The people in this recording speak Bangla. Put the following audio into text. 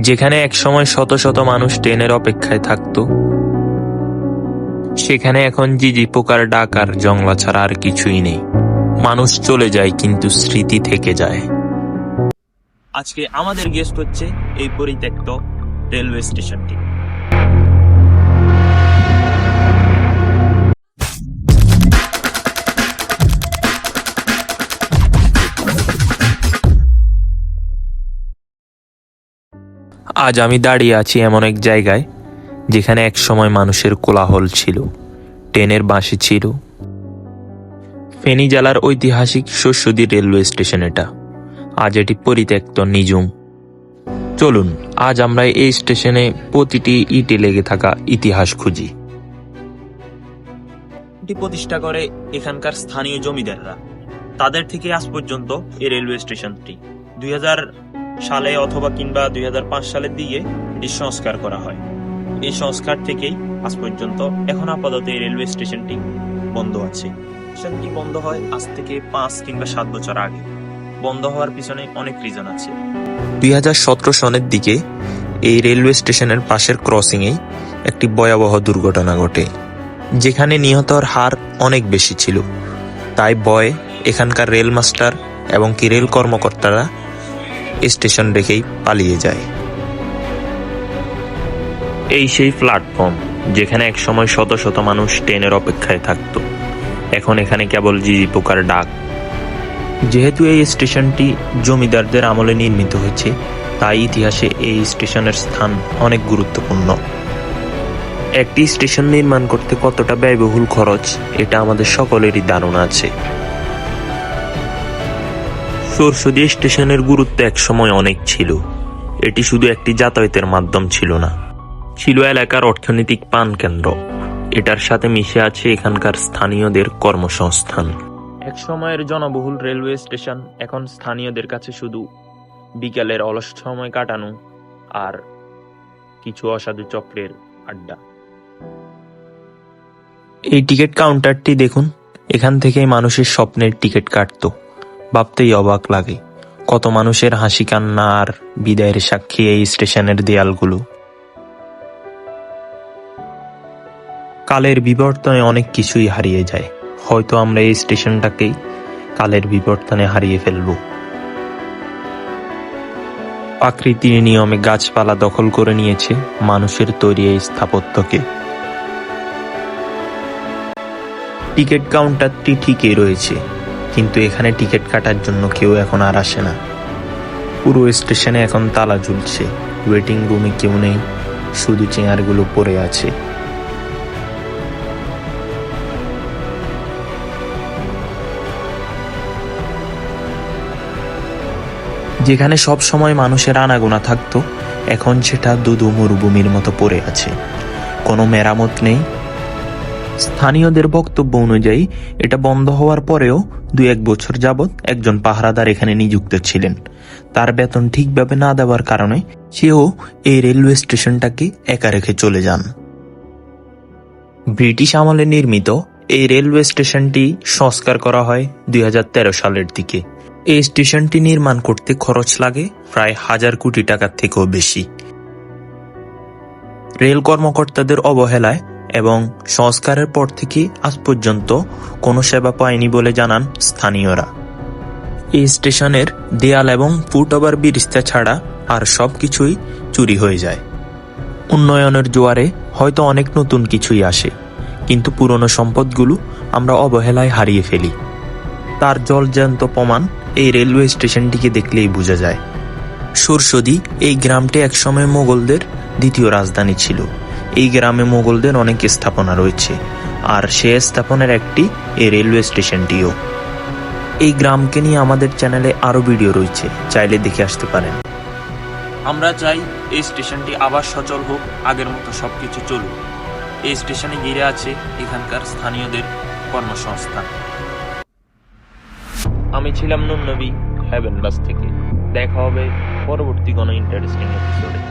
যেখানে একসময় শত শত মানুষ ট্রেনের অপেক্ষায় থাকতো, সেখানে এখন ঝিঁঝি পোকার ডাক আর জংলা ছাড়া আর কিছুই নেই। মানুষ চলে যায় কিন্তু স্মৃতি থেকে যায়। আজকে আমাদের গেস্ট হচ্ছে এই পরিত্যক্ত রেলওয়ে স্টেশনটি। আজ আমি দাঁড়িয়ে আছি এমন এক জায়গায় যেখানে এক সময় মানুষের কোলাহল ছিল, ট্রেনের বাঁশি ছিল। ফেনী জেলার ঐতিহাসিক শস্যদী রেলওয়ে স্টেশন এটা। আজ এটি পরিত্যক্ত, নিঝুম। চলুন আজ আমরা এই স্টেশনে প্রতিটি ইটে লেগে থাকা ইতিহাস খুঁজি। এটি প্রতিষ্ঠা করে এখানকার স্থানীয় জমিদাররা। তাদের থেকে আজ পর্যন্ত এই রেলওয়ে স্টেশনটি 2000 সালে অথবা কিংবা 2005 সালের দিকে এটি সংস্কার করা হয়। এই সংস্কার থেকেই আজ পর্যন্ত এখন আপাতত এই রেলওয়ে স্টেশনটি বন্ধ আছে। স্টেশনটি বন্ধ হয় আজ থেকে 5 কিংবা 7 বছর আগে। বন্ধ হওয়ার পিছনে অনেক রিজন আছে। 2017 সনের দিকে এই রেলওয়ে স্টেশনের পাশের ক্রসিংয়ে একটি ভয়াবহ দুর্ঘটনা ঘটে, যেখানে নিহতর হার অনেক বেশি ছিল। তাই ভয়ে এখানকার রেল মাস্টার এবং কি রেল কর্মকর্তারা স্টেশন রেখেই পালিয়ে যায়। এই সেই প্ল্যাটফর্ম যেখানে একসময় শত শত মানুষ ট্রেনের অপেক্ষায় থাকতো। এখন এখানে কেবল ঝিঁঝি পোকার ডাক। যেহেতু এই স্টেশনটি জমিদারদের আমলে নির্মিত হয়েছে, তাই ইতিহাসে এই স্টেশনের স্থান অনেক গুরুত্বপূর্ণ। একটি স্টেশন নির্মাণ করতে কতটা ব্যয়বহুল খরচ, এটা আমাদের সকলেরই ধারণা আছে। শস্যদী স্টেশনের গুরুত্ব একসময় অনেক ছিল। এটি শুধু একটি যাতায়াতের মাধ্যম ছিল না, ছিল এলাকার অর্থনৈতিক প্রাণকেন্দ্র। এটার সাথে মিশে আছে এখানকার স্থানীয়দের কর্মসংস্থান। এক সময়ের জনবহুল রেলওয়ে স্টেশন এখন স্থানীয়দের কাছে শুধু বিকালের অলস সময় কাটানো আর কিছু অসাধু চক্রের আড্ডা। এই টিকিট কাউন্টারটি দেখুন, এখান থেকেই মানুষের স্বপ্নের টিকিট কাটতো। ভাবতেই অবাক লাগে, কত মানুষের হাসি কান্না আর বিদায়ের সাক্ষী এই স্টেশনের দেয়ালগুলো। কালের বিবর্তনে অনেক কিছুই হারিয়ে যায়। হয়তো আমরা এই স্টেশনটাকেই কালের বিবর্তনে হারিয়ে ফেলব। প্রাকৃতিক নিয়মে গাছপালা দখল করে নিয়েছে মানুষের তৈরি এই স্থাপত্যকে। টিকিট কাউন্টারটি ঠিকই রয়েছে, কিন্তু এখানে টিকিট কাটার জন্য কেউ এখন আর আসে না। পুরো স্টেশনে এখন তালা ঝুলছে। ওয়েটিং রুমে কেউ নেই, শুধু চেয়ারগুলো পড়ে আছে। যেখানে সব সময় মানুষের আনাগোনা থাকতো, এখন সেটা দুধু মরুভূমির মতো পড়ে আছে। কোনো মেরামত নেই। স্থানীয়দের বক্তব্য অনুযায়ী এটা বন্ধ হওয়ার পরেও 2-1 বছর যাবৎ একজন পাহারাদার এখানে নিযুক্ত ছিলেন। তার বেতন ঠিকভাবে না দেওয়ার কারণে সেও এই রেলওয়ে স্টেশনটাকে একা রেখে চলে যান। ব্রিটিশ আমলে নির্মিত এই রেলওয়ে স্টেশনটি সংস্কার করা হয় 2013 সালের দিকে। এই স্টেশনটি নির্মাণ করতে খরচ লাগে প্রায় 1000 কোটি টাকার থেকেও বেশি। রেল কর্মকর্তাদের অবহেলায় এবং সংস্কারের পর থেকে আজ পর্যন্ত কোনো সেবা পায়নি বলে জানান স্থানীয়রা। এই স্টেশনের দেয়াল এবং ফুটওভার ব্রিজটা ছাড়া আর সব কিছুই চুরি হয়ে যায়। উন্নয়নের জোয়ারে হয়তো অনেক নতুন কিছুই আসে, কিন্তু পুরনো সম্পদগুলো আমরা অবহেলায় হারিয়ে ফেলি। তার জলজ্যান্ত প্রমাণ এই রেলওয়ে স্টেশনটিকে দেখলেই বোঝা যায়। শস্যদী এই গ্রামটি একসময় মোগলদের দ্বিতীয় রাজধানী ছিল। এই গ্রামে মোগলদের অনেক স্থাপনা রয়েছে, আর সে স্থাপনার একটি এই রেলওয়ে স্টেশনটিও। এই গ্রামকে নিয়ে আমাদের চ্যানেলে আরও ভিডিও রয়েছে, চাইলে দেখে আসতে পারেন। আমরা চাই এই স্টেশনটি আবার সচল হোক, আগের মতো সবকিছু চলুক। এই স্টেশনে ঘিরে আছে এখানকার স্থানীয়দের কর্মসংস্থান। আমি ছিলাম নুন নবী হেভেন বাস থেকে। দেখা হবে পরবর্তী কোনো ইন্টারেস্টিং এপিসোডে।